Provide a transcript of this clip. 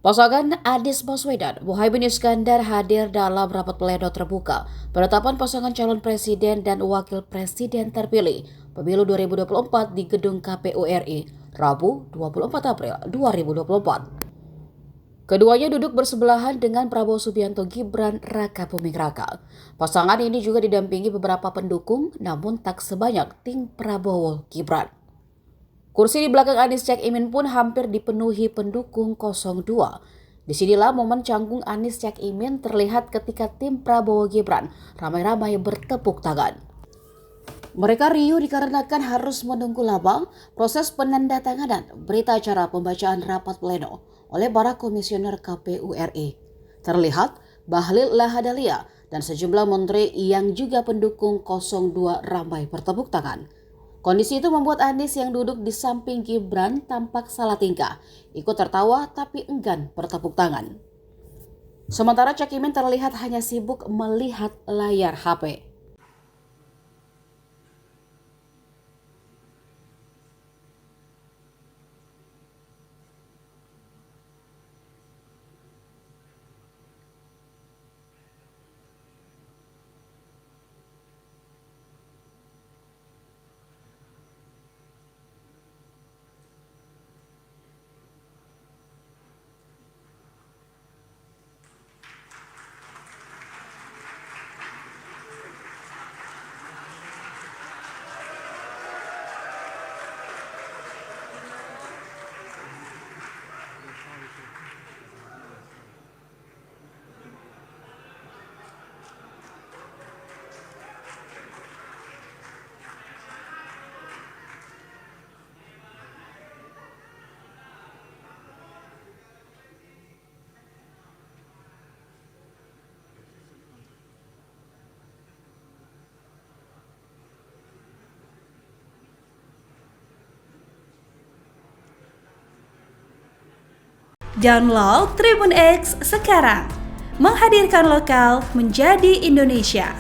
Pasangan Anies Baswedan, Muhaimin Iskandar hadir dalam rapat pleno terbuka penetapan pasangan calon presiden dan wakil presiden terpilih pemilu 2024 di gedung KPU RI, Rabu 24 April 2024. Keduanya duduk bersebelahan dengan Prabowo Subianto Gibran Raka Buming Raka. Pasangan ini juga didampingi beberapa pendukung, namun tak sebanyak tim Prabowo Gibran. Kursi di belakang Anies Cak Imin pun hampir dipenuhi pendukung 02. Disinilah momen canggung Anies Cak Imin terlihat ketika tim Prabowo Gibran ramai-ramai bertepuk tangan. Mereka riuh dikarenakan harus menunggu lama proses penandatanganan berita acara pembacaan rapat pleno oleh para komisioner KPU RI. Terlihat Bahlil Lahadalia dan sejumlah menteri yang juga pendukung 02 ramai bertepuk tangan. Kondisi itu membuat Anies yang duduk di samping Gibran tampak salah tingkah, ikut tertawa tapi enggan bertepuk tangan. Sementara Cak Imin terlihat hanya sibuk melihat layar HP. Download Tribun X sekarang, menghadirkan lokal menjadi Indonesia.